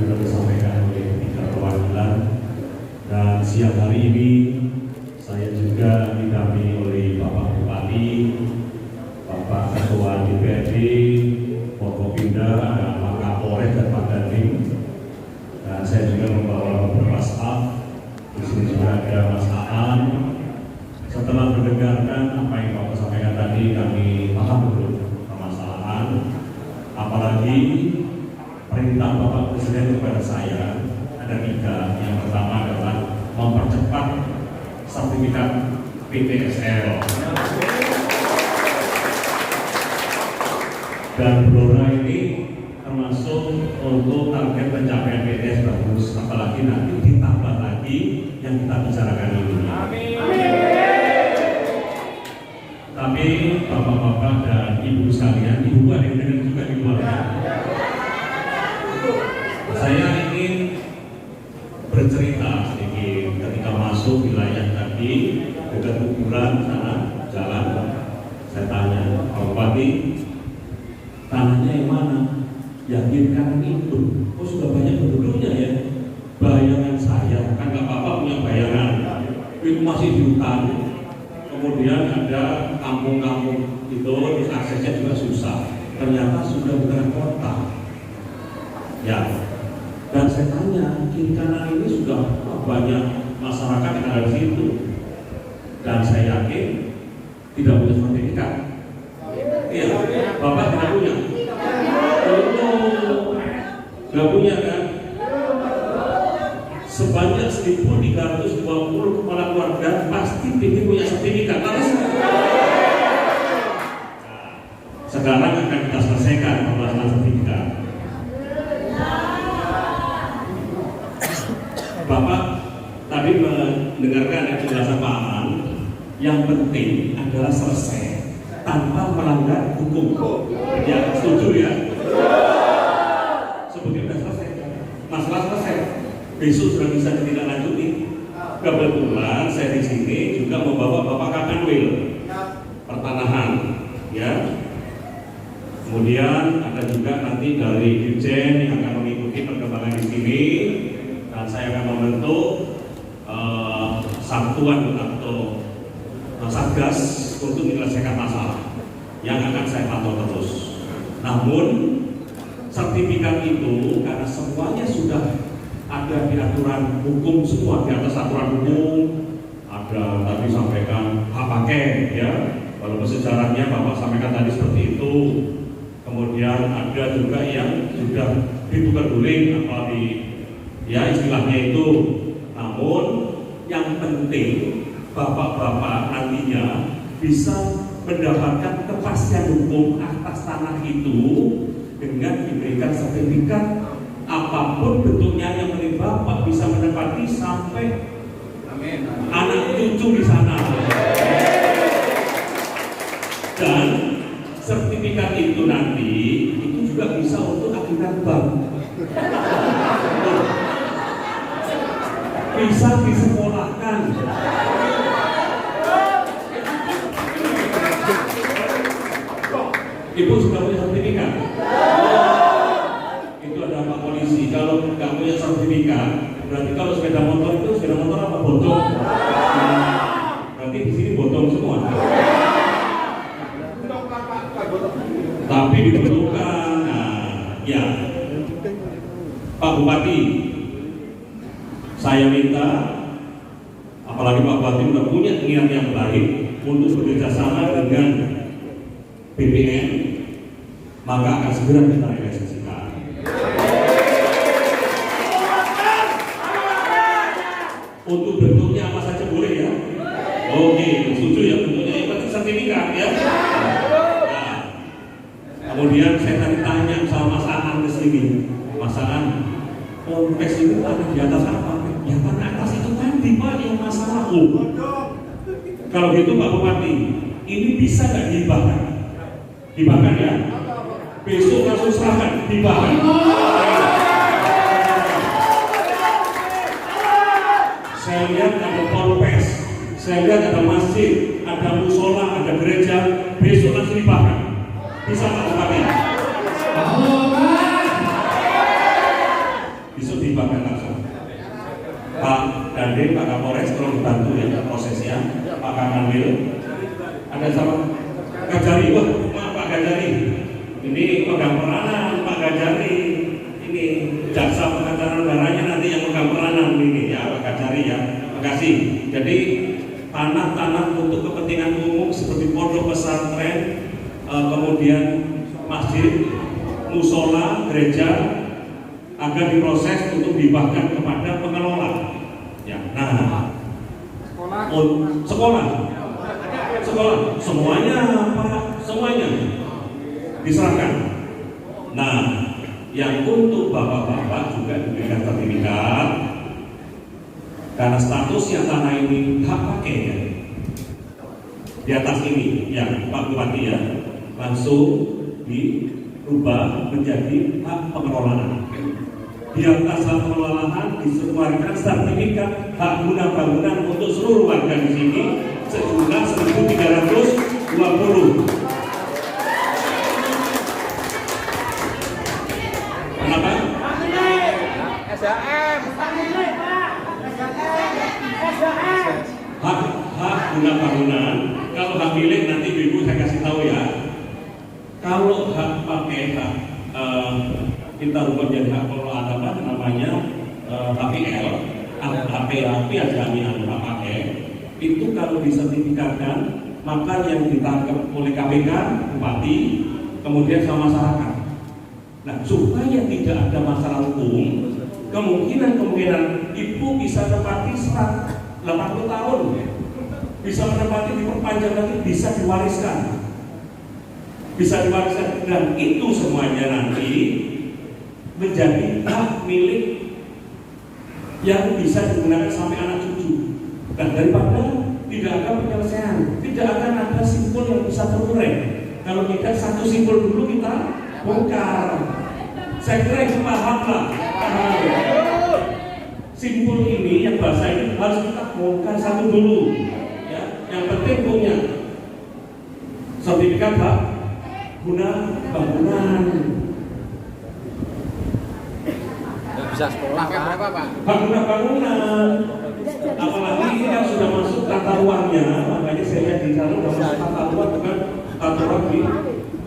tadi sudah disampaikan oleh tiga perwakilan, dan siang hari ini saya juga didampingi oleh Bapak Bupati, Bapak Ketua DPRD, Forkopimda, ada Pak Kapolres dan Pak Dandim, dan saya juga membawa beberapa staf. Di sini juga ada Mas Aan. Setelah mendengarkan apa yang Bapak sampaikan tadi, kami paham betul permasalahan. Apalagi perintah Bapak Presiden kepada saya ada tiga. Yang pertama adalah mempercepat sertifikat PTSL. Dan Blora ini termasuk untuk target pencapaian PTS bagus, apalagi nanti ditambah lagi yang kita bicarakan ini. Tapi bapak-bapak dan ibu sekalian, ibu ada yang dengar juga di luar. Saya ingin bercerita sedikit ketika masuk wilayah tadi dekat kuburan sana jalan. Saya tanya, Pak Bupati, tanahnya yang mana? Yakinkan itu. Oh, sudah banyak penduduknya ya. Bayangan saya, kan nggak apa-apa punya bayangan. Itu masih di hutan. Kemudian ada kampung-kampung itu, terus aksesnya juga susah. Ternyata sudah bukan kota. Ya. Dan saya tanya, kiri kanan ini sudah banyak masyarakat yang ada di situ. Dan saya yakin tidak punya sertifikat. Iya, Bapak tidak punya. Nggak punya kan? Sebanyak 1.320 kepala keluarga pasti ingin punya sertifikat. Sekarang akan kita selesaikan pembahasan sertifikat. Bapak tadi mendengarkan penjelasan Pak Aman. Yang penting adalah selesai tanpa melanggar hukum. Ya, setuju ya? Sebetulnya sudah selesai. Masalah selesai. Besok sudah bisa ditindaklanjuti. Kebetulan saya di sini juga membawa Bapak Kakanwil pertanahan, ya. Kemudian ada juga nanti dari Dirjen yang akan mengikuti perkembangan di sini, dan saya akan membentuk satuan atau satgas untuk menyelesaikan masalah yang akan saya pantau terus. Namun sertifikat itu karena semuanya sudah ada di aturan hukum semua, di atas aturan hukum ada tadi sampaikan hak pakai ya, walaupun sejarahnya Bapak sampaikan tadi seperti itu. Kemudian ada juga yang sudah ditukar guling apa di ya istilahnya itu. Namun yang penting bapak-bapak nantinya bisa mendapatkan kepastian hukum atas tanah itu dengan diberikan sertifikat apapun bentuknya, yang penting bapak bisa menempati sampai anak cucu di sana. Dan sertifikat itu nanti itu juga bisa untuk agendan bank, bisa disekolahkan. Ibu sudah punya sertifikat? Itu ada Pak Polisi. Kalau nggak punya sertifikat, berarti kalau sepeda motor itu sepeda motor apa botong? Berarti di sini botong semua. Tapi diperlukan. Nah, ya, Pak Bupati, saya minta, apalagi Pak Bupati sudah punya niat yang baik untuk bekerjasama dengan BPN, maka akan segera kita realisasikan. Untuk bentuknya apa saja boleh ya? Oke, setuju ya bentuknya, yang penting sertifikat ya. Nah, kemudian saya tadi tanya sama Mas Aan ke sini, Mas Aan, Polres itu ada di atas apa? Ya karena atas itu tadi Pak yang masalah. Kalau gitu Pak Bupati, ini bisa nggak dihibahkan? Dibahkan ya, besok langsung serahkan, dibahkan. Saya lihat ada polpes, saya lihat ada masjid, ada musola, ada gereja, besok langsung dibahkan. Bisa Pak Bupati? jaksa pengacara negaranya nanti yang megang peranan ini ya, Pak Kacari ya. Terima kasih. Jadi tanah-tanah untuk kepentingan umum seperti pondok pesantren, kemudian masjid, musola, gereja agar diproses untuk dihibahkan kepada pengelola. Ya, nah, sekolah, semuanya Pak, semuanya diserahkan. Nah, yang untuk bapak-bapak juga diberikan sertifikat karena statusnya tanah ini hak pakai ya. Di atas ini ya Pak Bupati ya, langsung dirubah menjadi hak pengelolaan. Di atas hak pengelolaan dikeluarkan sertifikat hak guna bangunan untuk seluruh warga di sini sejumlah 1.320. Kenapa? Hak guna bangunan. Kalau hak milik nanti ibu saya kasih tahu ya. Kalau hak pakai hak kita rubah jadi hak pengelolaan apa namanya HPL, HPAP ya jaminan hak pakai itu kalau disertifikatkan maka yang ditangkap oleh KPK, Bupati, kemudian sama masyarakat. Nah, supaya tidak ada masalah hukum, kemungkinan ibu bisa menempati 80 tahun, bisa menempati diperpanjang lagi, bisa diwariskan, dan itu semuanya nanti menjadi hak milik yang bisa digunakan sampai anak cucu. Dan daripada tidak akan penyelesaian, tidak akan ada simpul yang bisa terurai. Kalau kita satu simpul dulu kita bongkar. Saya kira itu pahamlah. Simpul ini yang bahasa ini harus kita bongkar satu dulu. Ya, yang penting punya sertifikat hak guna bangunan. Bisa sekolah berapa Pak? Hak guna bangunan. Apalagi ini yang sudah masuk tata ruangnya, makanya saya lihat di sana sudah masuk tata ruang dengan tata ruang di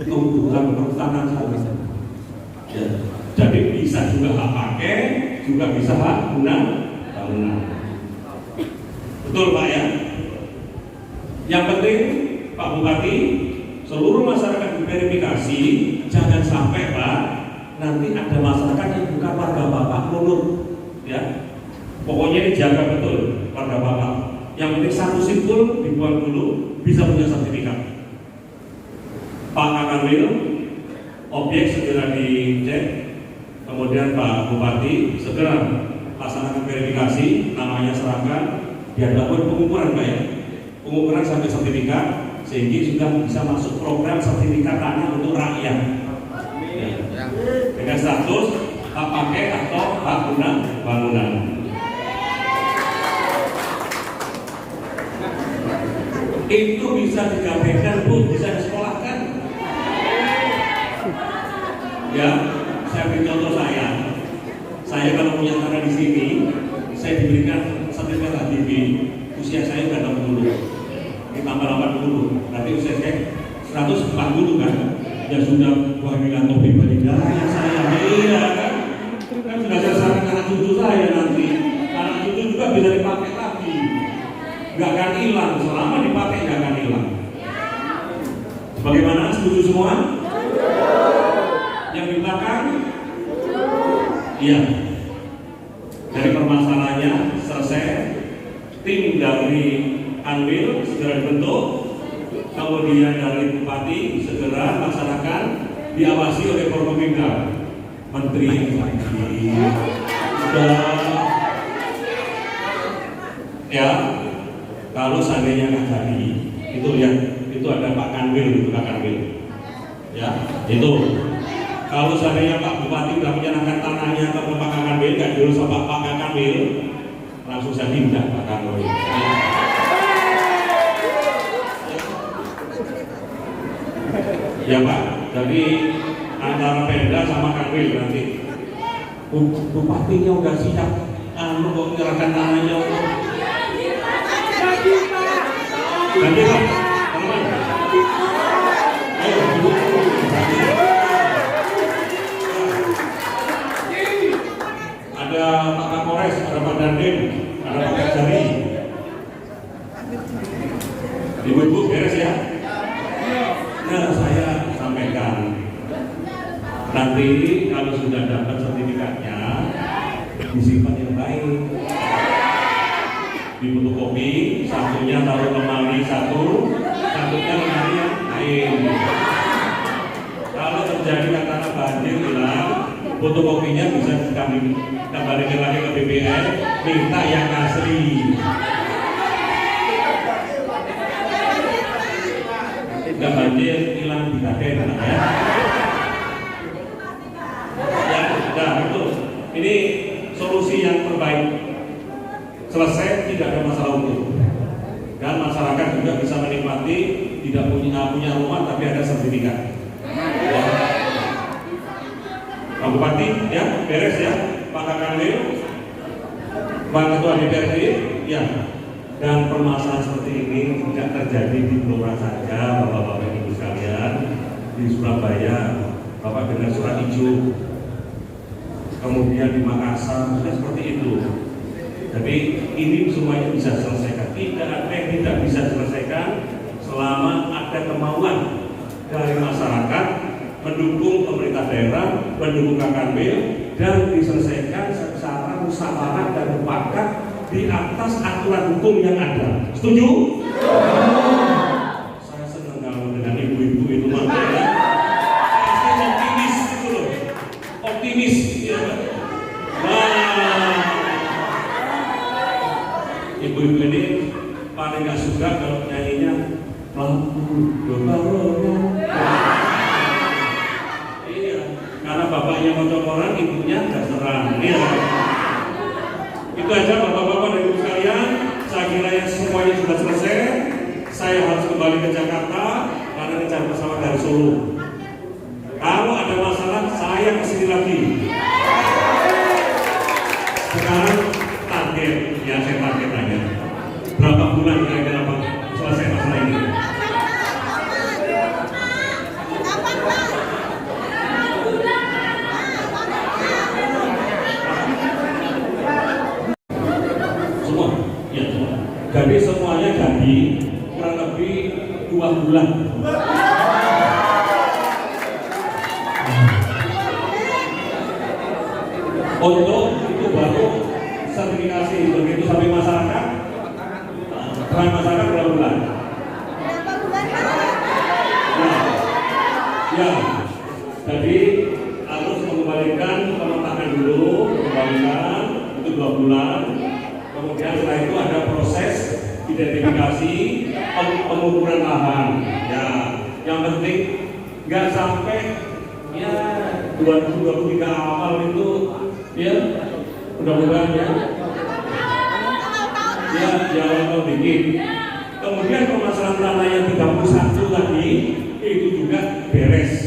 tumbuhan perhutanan sana. Ya. Jadi bisa juga hak pakai, juga bisa hak guna bangunan. Betul Pak ya? Yang penting Pak Bupati, seluruh masyarakat diverifikasi, jangan sampai Pak nanti ada masyarakat yang bukan warga Bapak nurut, ya. Pokoknya dijaga betul warga Bapak. Yang penting satu simpul dibuat dulu, bisa punya sertifikat. Pak Kakanwil, objek segera dicek. Kemudian Pak Bupati segera laksanakan verifikasi, namanya serahkan, diadakan pengukuran Pak ya. Pengukuran sampai sertifikat, sehingga sudah bisa masuk program sertifikat tanah untuk rakyat. Ya. Dengan status hak pakai atau hak guna bangunan. Itu bisa digapekan Bu, bisa disekolahkan. Ya, saya beri contoh saya kalau punya tanah di sini, saya diberikan sertifikat HGB, usia saya sudah 60, ditambah 80, nanti usia saya 140 kan, ya sudah kehamilan topi balita yang saya iya kan sudah saya sarankan anak cucu saya nanti, anak cucu juga bisa dipakai lagi. Nggak akan hilang, selama dipakai nggak akan hilang. Bagaimana? Setuju semua? Yang di belakang? Iya. Dari permasalahannya selesai, tim dari Anwil segera dibentuk, kemudian dari Bupati segera laksanakan, diawasi oleh Forkopimda, Menteri ya. Kalau seandainya nggak jadi, itu ada Pak Kanwil, itu Pak Kanwil, ya itu. Kalau seandainya Pak Bupati sudah menyerahkan tanahnya ke Pak Kanwil, nggak dulu sama Pak Kanwil, langsung saya pindah Pak Kanwil. Ya Pak, jadi antara Pemda sama Kanwil nanti. Bupatinya udah siap, kok menyerahkan tanahnya untuk nanti Pak, ayo sudah dapat sertifikatnya disimpan yang baik, di fotokopi, satunya taruh lemari satunya lemari yang lain. Kalau terjadi katakanlah banjir hilang, fotokopinya bisa kembalikan lagi ke BPN, minta yang asli. Tidak banjir hilang di KTN ya. Nah itu, ini solusi yang terbaik. Selesai, tidak ada masalah hukum, dan masyarakat juga bisa menikmati tidak punya rumah tapi ada sertifikat. Ya. Pak Bupati, ya beres ya, Pak Kanwil, Pak Ketua DPRD, ya. Dan permasalahan seperti ini tidak terjadi di Blora saja, Bapak-bapak Ibu sekalian, di Surabaya, Bapak dengar surat hijau, kemudian di Makassar, sudah seperti itu. Jadi ini semuanya bisa diselesaikan. Tidak ada yang tidak bisa diselesaikan selama ada kemauan dari masyarakat mendukung pemerintah daerah, mendukung Kanwil, dan diselesaikan secara musyawarah dan mufakat di atas aturan hukum yang ada. Setuju? Saya senang kalau dengan ibu-ibu itu makanya pasti optimis gitu loh, optimis ya. Ibu-ibu ini paling gak suka kalau nyanyinya iya, karena bapaknya ngocok orang, ibunya gak serang. Iya. Itu aja bapak-bapak dan ibu sekalian. Saya kira yang semuanya sudah selesai. Saya harus kembali ke Jakarta karena ini cari pesawat dari Solo. Kalau ada masalah, saya kesini lagi. Sekarang target, ya saya target aja. Berapa bulan kira-kira Pak selesai masalah ini? Semua? Ya semua. Jadi semuanya jadi kurang lebih 2 bulan. Untuk itu baru sertifikasi, begitu sampai masyarakat. Sampai masyarakat berapa bulan? Ya. Jadi harus mengembalikan pemetakan dulu, mengembalikan itu 2 bulan. Kemudian setelah itu ada proses identifikasi, pengukuran lahan. Ya, yang penting nggak sampai ya 2023 awal itu ya mudah-mudahan ya tahun dikit. Kemudian permasalahan tanah yang 31 lagi itu juga beres.